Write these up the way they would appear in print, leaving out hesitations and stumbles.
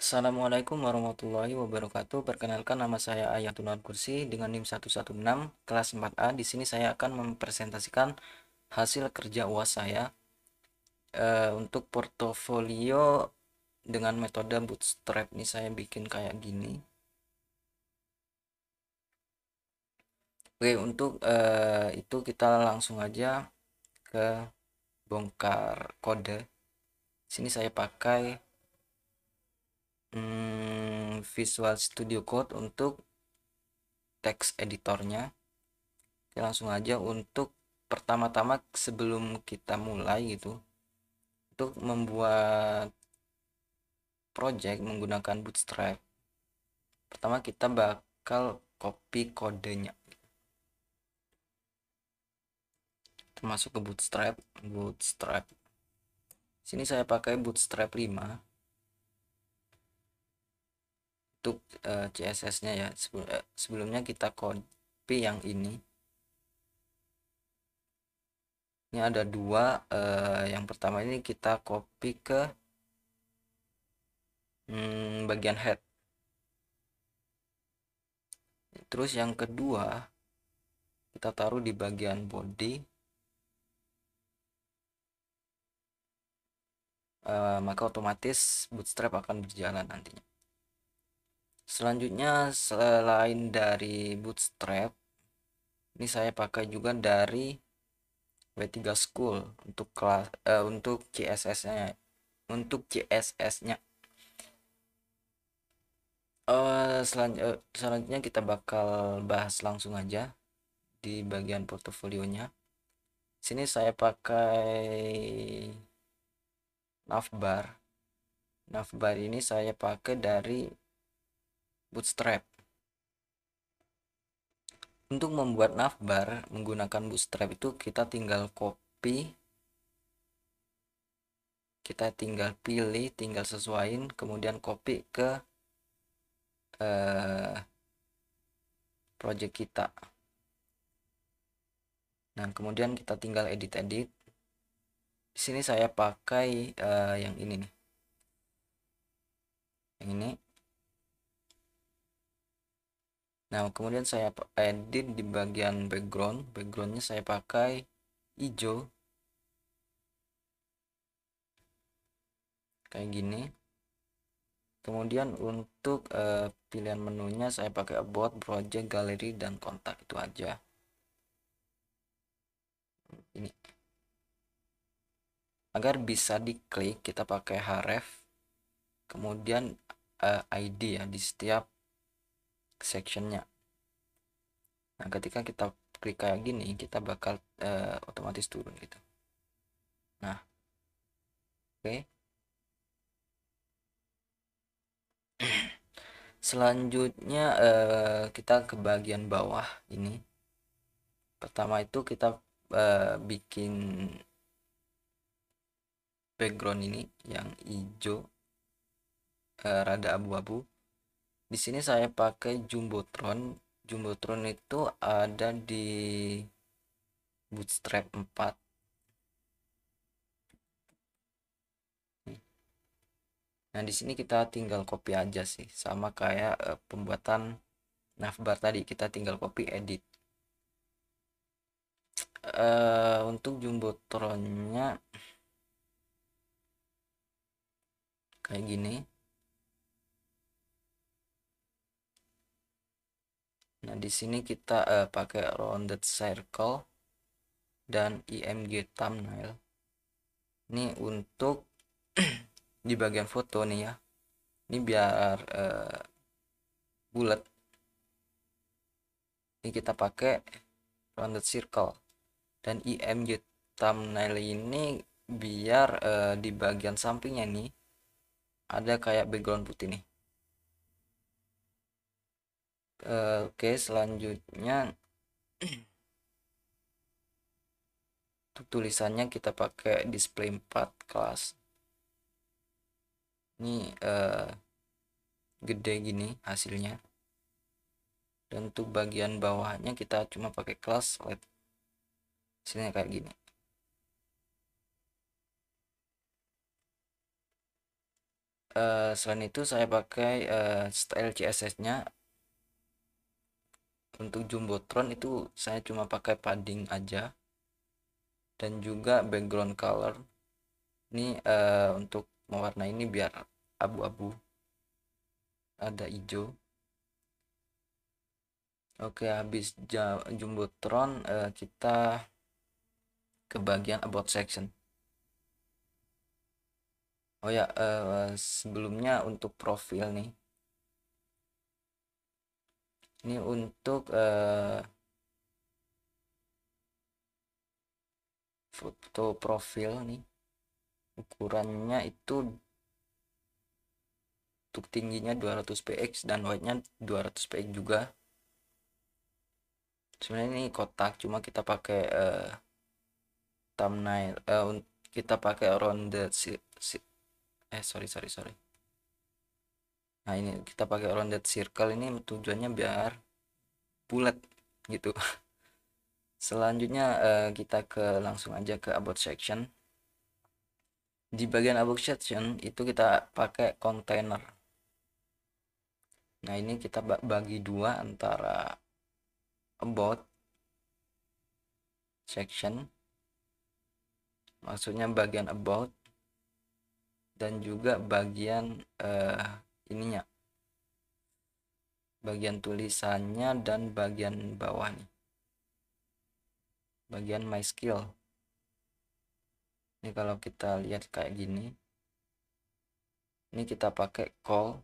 Assalamualaikum warahmatullahi wabarakatuh. Perkenalkan, nama saya Ayatul Kursi dengan NIM 116 kelas 4A. Di sini saya akan mempresentasikan hasil kerja UAS saya untuk portofolio dengan metode bootstrap. Ini saya bikin kayak gini. Oke, untuk itu kita langsung aja ke bongkar kode. Sini saya pakai Visual Studio Code untuk teks editornya. Oke, langsung aja untuk pertama-tama sebelum kita mulai gitu, untuk membuat project menggunakan Bootstrap, pertama kita bakal copy kodenya termasuk ke Bootstrap. Sini saya pakai Bootstrap 5 untuk CSS-nya ya. Sebelumnya kita copy yang ini. Ini ada dua, yang pertama ini kita copy ke bagian head. Terus yang kedua kita taruh di bagian body. Maka otomatis Bootstrap akan berjalan nantinya. Selanjutnya, selain dari Bootstrap, ini saya pakai juga dari W3 School untuk kelas untuk CSS-nya. Selanjutnya kita bakal bahas langsung aja di bagian portofolionya. Sini saya pakai navbar. Navbar ini saya pakai dari Bootstrap. Untuk membuat navbar menggunakan Bootstrap itu kita tinggal copy, kita tinggal pilih, tinggal sesuaiin, kemudian copy ke project kita. Nah, kemudian kita tinggal edit-edit. Di sini saya pakai yang ini nih. Yang ini. Nah, kemudian saya edit di bagian background. Backgroundnya saya pakai hijau. Kayak gini. Kemudian untuk pilihan menunya saya pakai about, project, gallery, dan kontak. Itu aja. Ini. Agar bisa diklik, kita pakai href. Kemudian ID ya di setiap sectionnya. Nah, ketika kita klik kayak gini, kita bakal otomatis turun gitu. Nah, oke. Selanjutnya kita ke bagian bawah ini. Pertama itu kita bikin background ini yang hijau, rada abu-abu. Di sini saya pakai Jumbotron. Jumbotron itu ada di Bootstrap 4. Nah, di sini kita tinggal copy aja sih, sama kayak pembuatan navbar tadi, kita tinggal copy edit. Untuk Jumbotronnya kayak gini. Nah, di sini kita pakai rounded circle dan img thumbnail. Ini untuk di bagian foto nih ya. Ini biar bulat. Ini kita pakai rounded circle dan img thumbnail ini biar di bagian sampingnya nih ada kayak background putih nih. Oke, selanjutnya untuk tulisannya kita pakai display 4 kelas. Ini gede gini hasilnya. Dan untuk bagian bawahnya kita cuma pakai kelas LED. Sini kayak gini. Selain itu saya pakai style CSS-nya. Untuk Jumbotron itu saya cuma pakai padding aja, dan juga background color ini untuk mewarna ini biar abu-abu, ada hijau. Oke, habis Jumbotron, kita ke bagian about section. Oh ya, sebelumnya untuk profil nih, ini untuk foto profil nih, ukurannya itu untuk tingginya 200 px dan width-nya 200 px juga. Sebenarnya ini kotak, cuma kita pakai thumbnail, kita pakai rounded sorry. Nah, ini kita pakai rounded circle, ini tujuannya biar bulat gitu. Selanjutnya kita langsung aja ke about section. Di bagian about section itu kita pakai container. Nah, ini kita bagi dua antara about section, maksudnya bagian about, dan juga bagian ininya, bagian tulisannya, dan bagian bawah nih, bagian my skill. Ini kalau kita lihat kayak gini, ini kita pakai call,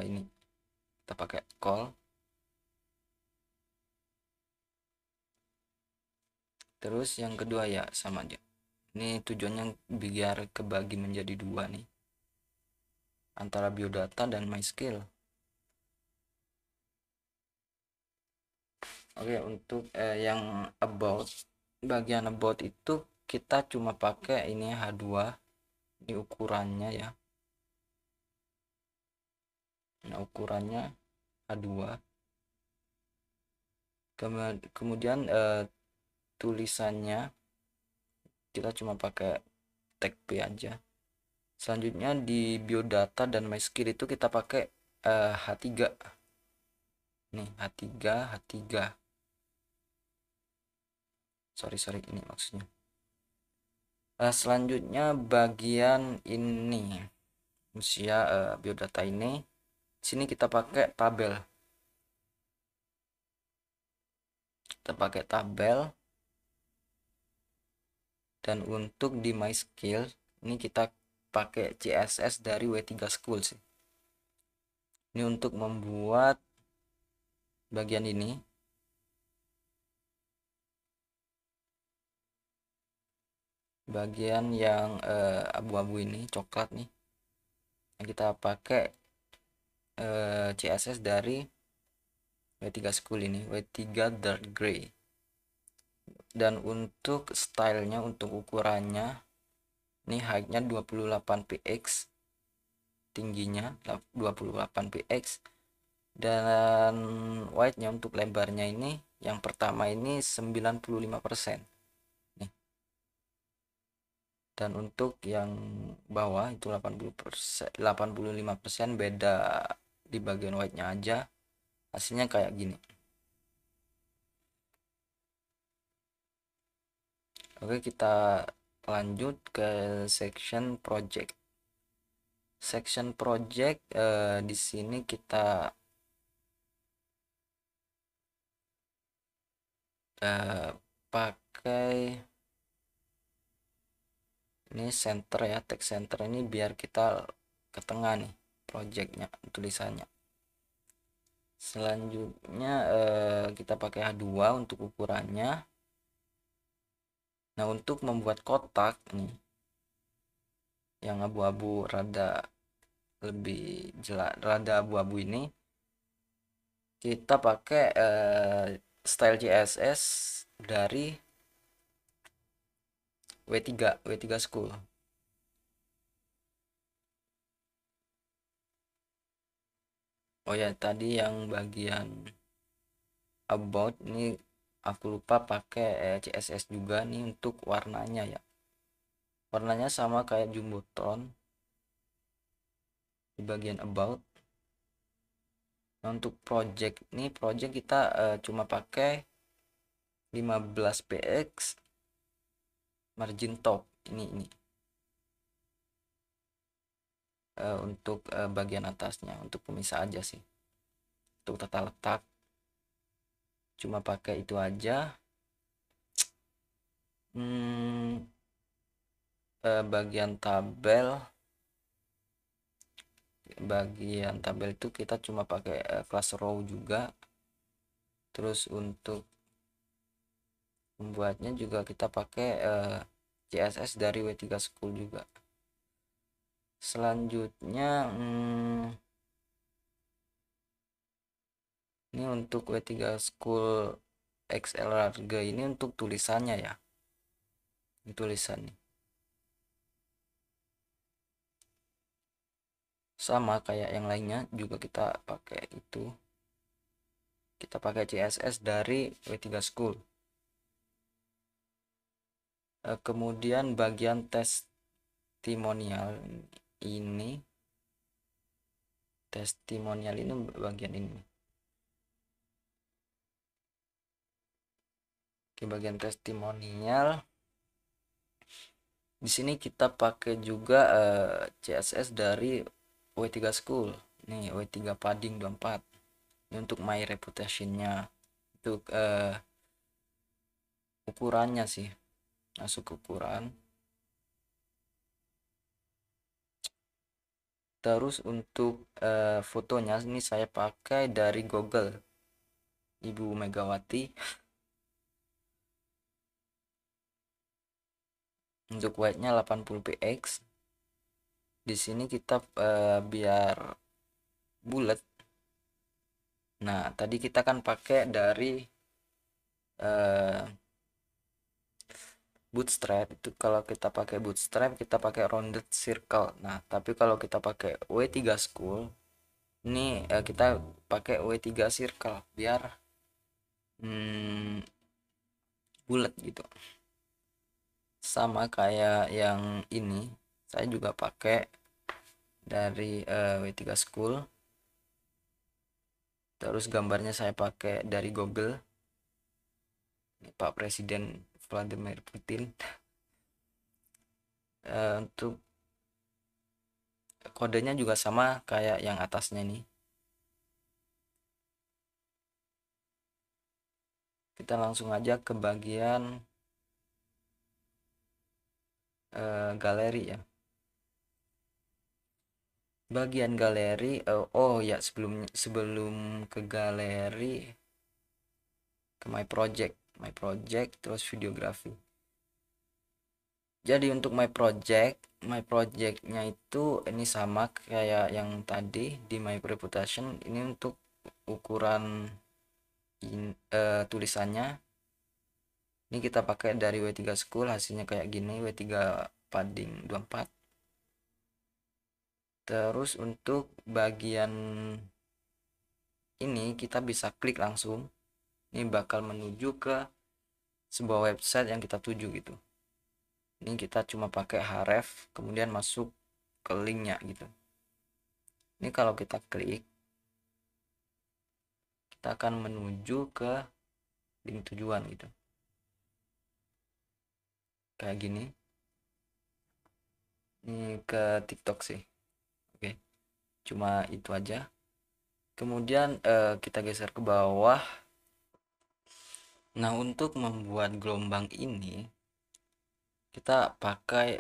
ini kita pakai call. Terus yang kedua ya sama aja, ini tujuannya biar kebagi menjadi dua nih, antara biodata dan my skill. Oke, untuk yang about, bagian about itu kita cuma pakai ini H2, ini ukurannya ya. Nah, ukurannya H2. Kemudian tulisannya kita cuma pakai tag P aja. Selanjutnya di biodata dan my skill itu kita pakai H3 nih, H3. Sorry, ini maksudnya. Selanjutnya bagian ini usia biodata ini, sini kita pakai tabel. Dan untuk di my skill ini kita pakai CSS dari W3 School sih. Ini untuk membuat bagian ini, bagian yang abu-abu ini, coklat nih, yang kita pakai CSS dari W3 School ini, W3 Dark Gray. Dan untuk stylenya, untuk ukurannya ini height-nya 28 px, tingginya 28 px, dan width-nya untuk lebarnya ini yang pertama ini 95% nih. Dan untuk yang bawah itu 80%, 85%, beda di bagian width-nya aja, hasilnya kayak gini. Oke, kita lanjut ke section project. Section project di sini kita pakai ini center ya, text center ini biar kita ke tengah nih projectnya, tulisannya. Selanjutnya kita pakai H2 untuk ukurannya. Nah, untuk membuat kotak nih yang abu-abu, rada lebih jelas, rada abu-abu ini, kita pakai style CSS dari W3 School. Oh ya, tadi yang bagian about ini aku lupa pakai CSS juga nih untuk warnanya ya. Warnanya sama kayak Jumbotron di bagian about. Nah, untuk project nih, project kita cuma pakai 15 px margin top ini untuk bagian atasnya, untuk pemisah aja sih. Untuk tata letak cuma pakai itu aja. Bagian tabel itu kita cuma pakai class row juga. Terus untuk membuatnya juga kita pakai CSS dari W3 School juga. Selanjutnya ini untuk W3 School XLRG ini untuk tulisannya ya. Ini tulisannya sama kayak yang lainnya juga kita pakai itu. Kita pakai CSS dari W3 School. Kemudian bagian testimonial ini bagian ini. Oke, bagian testimonial di sini kita pakai juga CSS dari W3 School nih, W3 padding 24 ini untuk my reputationnya, untuk ukurannya sih, masuk ukuran. Terus untuk fotonya ini saya pakai dari Google Ibu Megawati. Untuk white-nya 80 px. Di sini kita biar bulat. Nah, tadi kita kan pakai dari bootstrap. Itu kalau kita pakai bootstrap kita pakai rounded circle. Nah, tapi kalau kita pakai W3 School ini kita pakai W3 circle biar bulat gitu. Sama kayak yang ini, saya juga pakai dari W3 School. Terus gambarnya saya pakai dari Google. Ini Pak Presiden Vladimir Putin. Untuk kodenya juga sama kayak yang atasnya nih. Kita langsung aja ke bagian galeri ya. Bagian galeri, oh ya, sebelum ke galeri, ke my project terus videografi. Jadi untuk my projectnya itu ini sama kayak yang tadi di my reputation. Ini untuk ukuran tulisannya ini kita pakai dari W3 School, hasilnya kayak gini, W3 padding 24. Terus untuk bagian ini kita bisa klik langsung, ini bakal menuju ke sebuah website yang kita tuju gitu. Ini kita cuma pakai href kemudian masuk ke linknya gitu. Ini kalau kita klik kita akan menuju ke link tujuan gitu, kayak gini. Ini ke TikTok sih. Oke, cuma itu aja. Kemudian kita geser ke bawah. Nah, untuk membuat gelombang ini kita pakai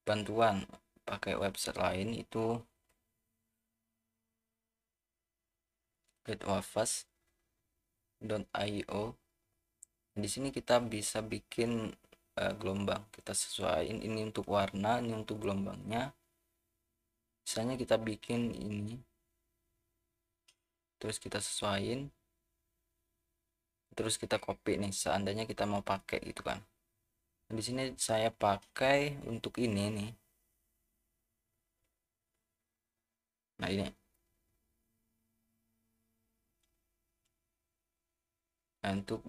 bantuan, pakai website lain itu getwafas.io. Di sini kita bisa bikin gelombang, kita sesuaiin ini untuk warna, ini untuk gelombangnya. Misalnya kita bikin ini, terus kita sesuaiin, terus kita copy nih seandainya kita mau pakai gitu kan. Di sini saya pakai untuk ini nih. Nah, ini Nah, untuk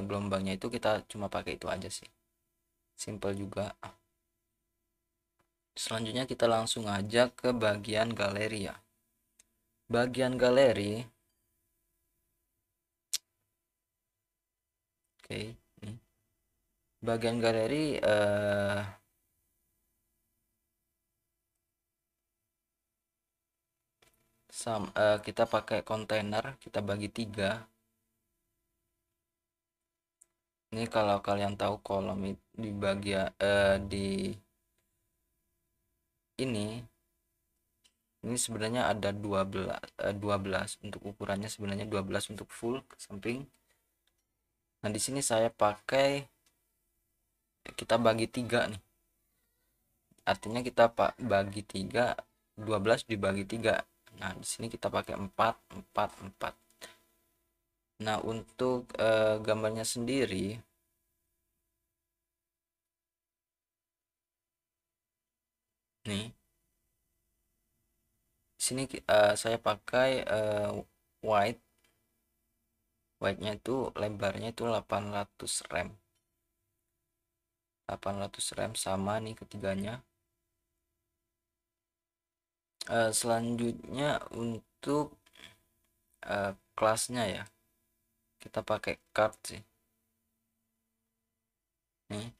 gelombangnya itu kita cuma pakai itu aja sih, simple juga. Selanjutnya kita langsung aja ke bagian galeri ya. Bagian galeri, oke, nih. Bagian galeri kita pakai kontainer, kita bagi 3. Ini kalau kalian tahu kolom di bagian di ini sebenarnya ada 12 untuk ukurannya, sebenarnya 12 untuk full ke samping. Nah, di sini saya pakai, kita bagi 3 nih. Artinya kita bagi 3, 12 dibagi 3. Nah, di sini kita pakai 4 4 4. Nah, untuk gambarnya sendiri nih, di sini saya pakai white. White-nya itu lebarnya itu 800 rem. 800 rem sama nih ketiganya. Selanjutnya untuk kelasnya ya, kita pakai card sih. Nih,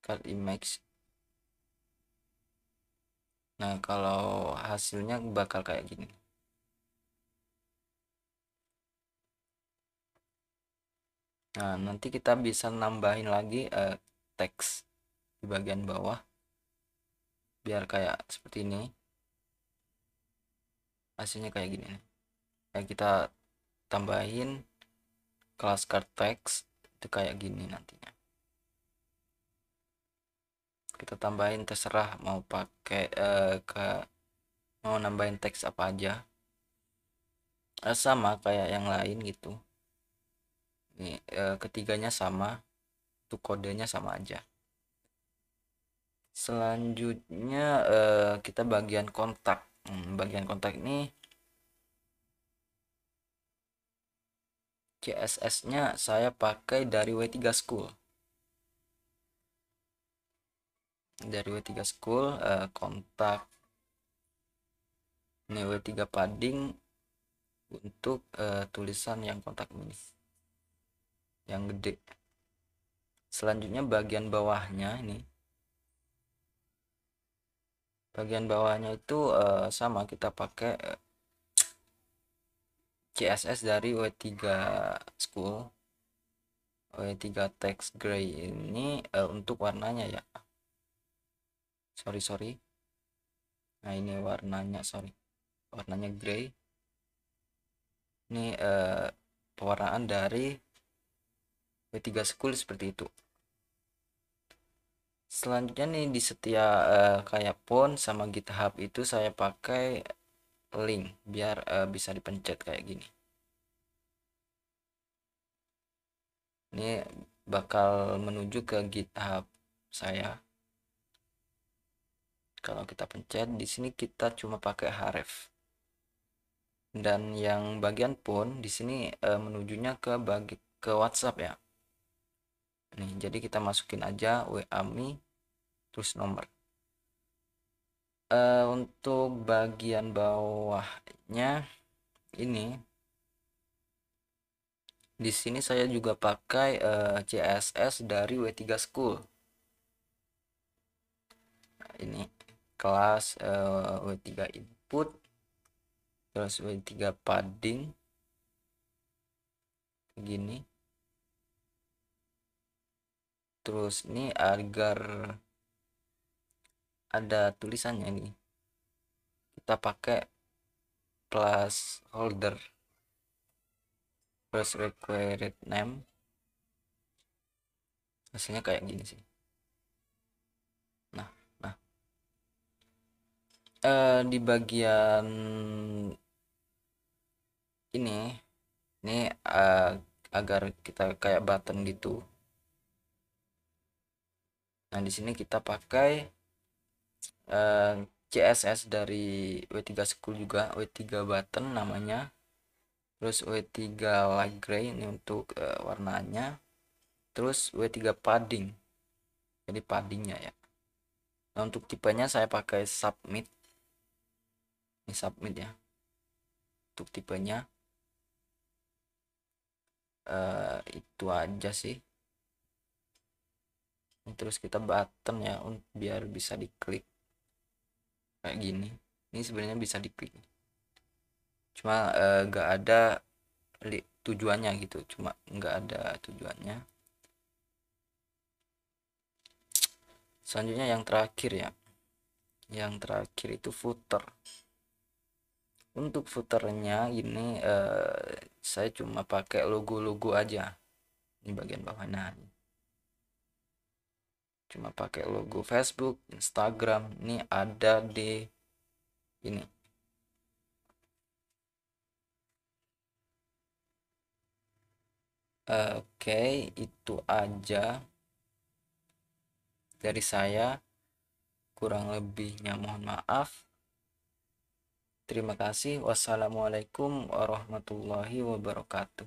card image. Nah, kalau hasilnya bakal kayak gini. Nah, nanti kita bisa nambahin lagi teks di bagian bawah biar kayak seperti ini. Hasilnya kayak gini nih. Ya, kita tambahin kelas card text itu kayak gini nantinya. Kita tambahin terserah mau pakai mau nambahin teks apa aja. Sama kayak yang lain gitu. Ini ketiganya sama, untuk kodenya sama aja. Selanjutnya kita bagian kontak. Bagian kontak ini CSS-nya saya pakai dari W3 School. Dari W3 School kontak. Ini W3 padding untuk tulisan yang kontak ini, yang gede. Selanjutnya bagian bawahnya ini. Bagian bawahnya itu sama, kita pakai CSS dari W3 School. W3 text gray ini untuk warnanya ya. Sorry. Nah, ini warnanya, warnanya gray. Ini pewarnaan dari W3 School seperti itu. Selanjutnya nih, di setiap kayak font sama GitHub itu saya pakai link biar bisa dipencet kayak gini. Ini bakal menuju ke GitHub saya. Kalau kita pencet di sini kita cuma pakai href. Dan yang bagian pun di sini menujunya ke WhatsApp ya. Nih, jadi kita masukin aja WA Me terus nomor. Untuk bagian bawahnya ini, di sini saya juga pakai CSS dari W3 School. Nah, ini kelas W3 input, terus W3 padding begini. Terus ini agar ada tulisannya nih, kita pakai plus holder plus required name. Hasilnya kayak gini sih. Nah, di bagian ini agar kita kayak button gitu. Nah, di sini kita pakai CSS dari W3 School juga, W3 button namanya. Terus W3 light gray ini untuk warnanya. Terus W3 padding, jadi paddingnya ya. Nah, untuk tipenya saya pakai submit. Ini submit ya. Untuk tipenya itu aja sih. Terus kita button ya, biar bisa diklik kayak gini. Ini sebenarnya bisa diklik, cuma nggak ada tujuannya gitu, cuma nggak ada tujuannya. Selanjutnya yang terakhir ya, yang terakhir itu footer. Untuk footernya ini saya cuma pakai logo-logo aja di bagian bawah. Nah, cuma pakai logo Facebook, Instagram, ini ada di ini. Oke, itu aja dari saya. Kurang lebihnya mohon maaf. Terima kasih. Wassalamualaikum warahmatullahi wabarakatuh.